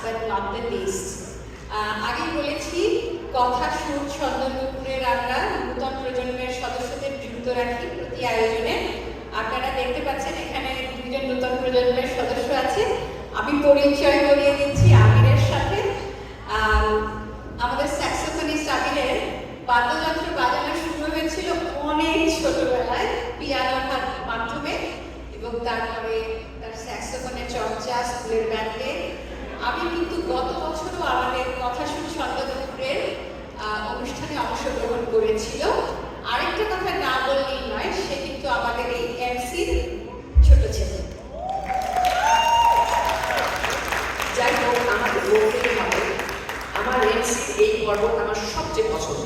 but not the least. আগেই বলেছি কথা সুর ছন্দ নুপুরের আমরা নূতন প্রজন্মের সদস্যদের যুক্ত রাখি প্রতি আয়োজনে। আপনারা দেখতে পাচ্ছেন এখানে দুইজন নূতন প্রজন্মের সদস্য আছে। আমি পরিচয় করিয়ে দিচ্ছি আমিরের সাথে। আমাদের স্যাক্সোফোনিস্ট আমিরের বাদ্যযন্ত্র বাজানো শুরু হয়েছিল অনেক ছোটবেলায় পিয়ানোর মাধ্যমে, এবং তারপরে তার স্যাক্সোফোনের চর্চা স্কুলের ব্যান্ডে। আমি কিন্তু গত বছরও আমাদের কথা সুর ছন্দ নুপুরের অনুষ্ঠানে অংশগ্রহণ করেছিল। আরেকটা কথা না বললেই নয়, সে কিন্তু আমাদের এই এমসির ছোট ছেলে। যাই হোক, আমাকে বলতেই হবে আমার এমসি এই পর্ব আমার সবচেয়ে পছন্দ,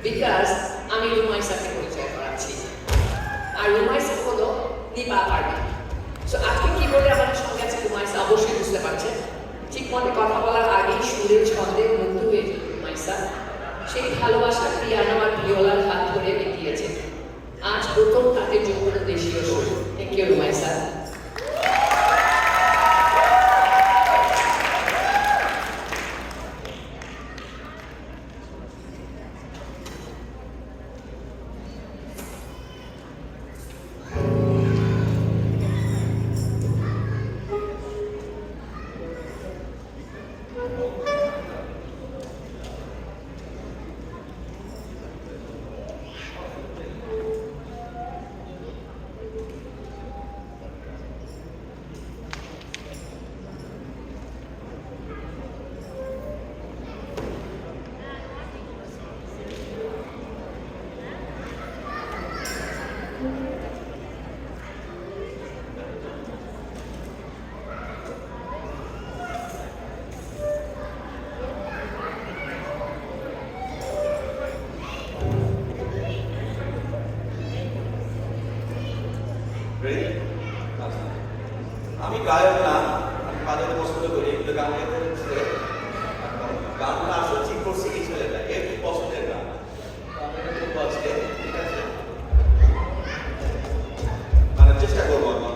বিকজ আমি রুমাইসাকে পরিচয় করাচ্ছি। আর রুমাইসা হলো দীপা পারভিন। সো আজকে কি বলে আমাদের সঙ্গে আছে রুমাইসা অবশ্যই বুঝতে পারছেন। ঠিক মনে কথা বলার আগেই সুরে ছন্দে মুগ্ধ হয়ে যেত রুমাইসা। সেই ভালোবাসা পিয়ানো আর ভিওলার হাত ধরে দেখিয়েছে। আজ প্রথম তাতে যৌবন দেশীয় সুর। Thank you Rumaisa. আমি গায়ক না, আমি বাজারে পছন্দ করি, এগুলো গান গাইতে হচ্ছে। গানটা আসলে ঠিক করছে কি ছেলেটা, এর খুব পছন্দের গান। আমি খুব আজকে ঠিক আছে, মানে চেষ্টা করবো আমি।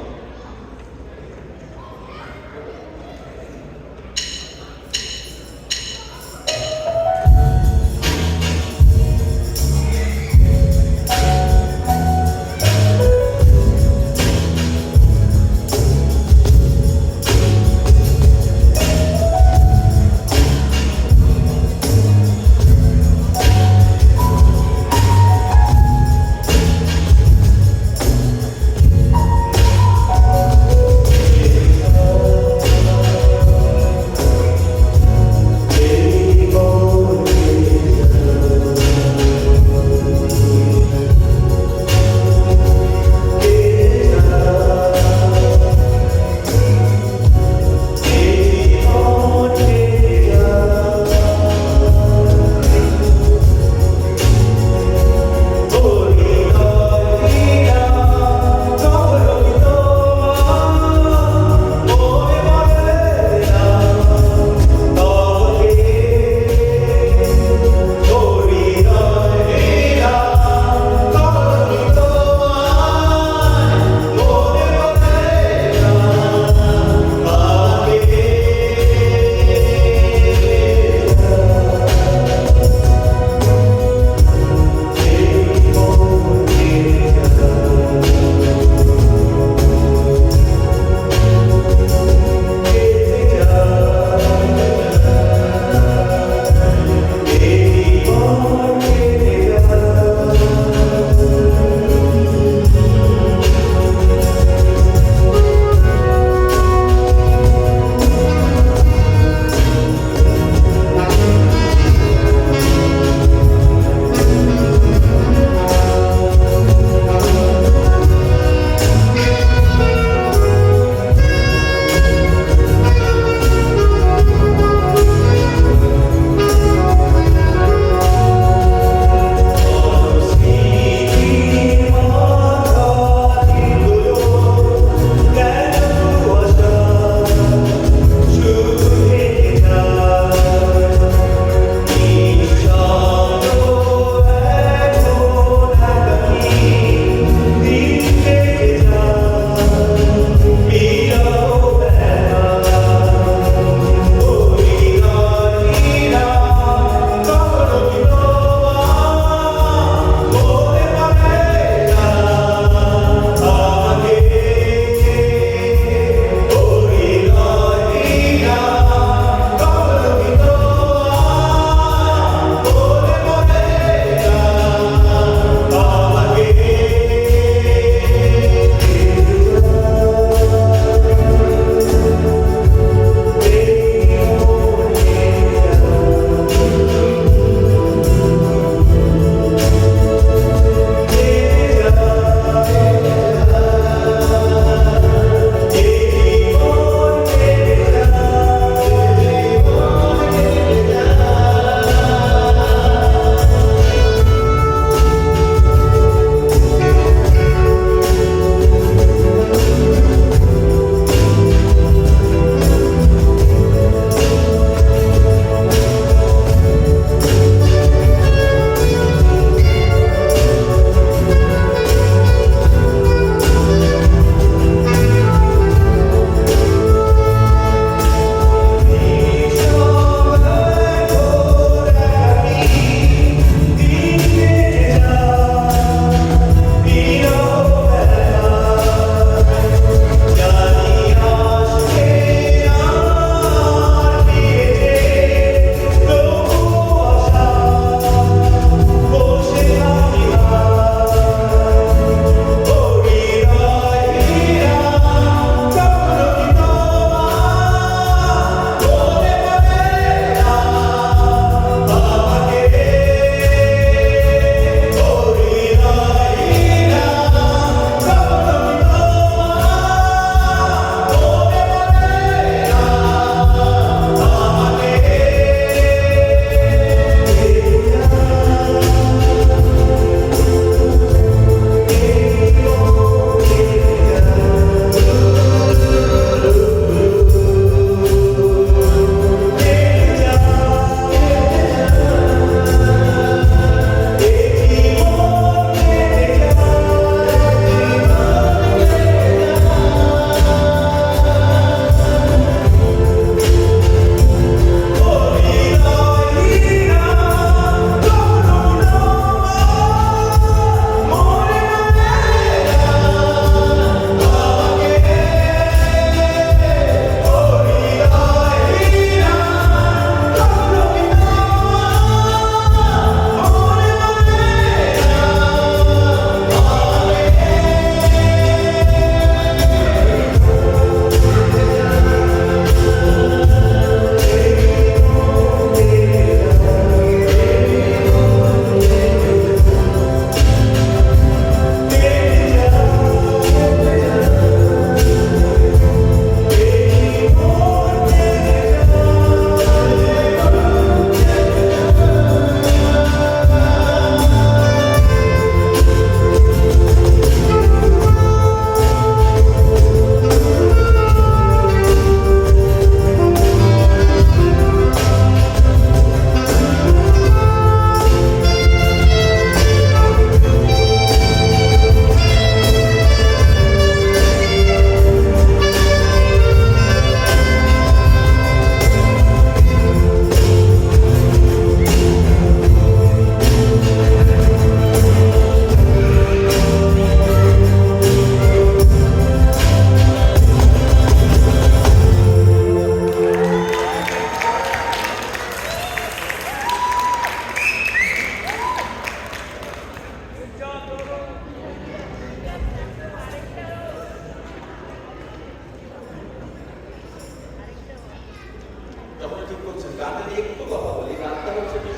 করছেন গানটা নিয়ে একটু কথা বলি। গানটা হচ্ছে যে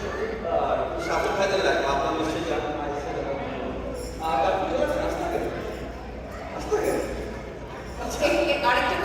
শাসন ভাইদের লেখা, আপনার নিশ্চয়ই জানেন। আর তার ভিতরে আসতে থাকে। আরেকটা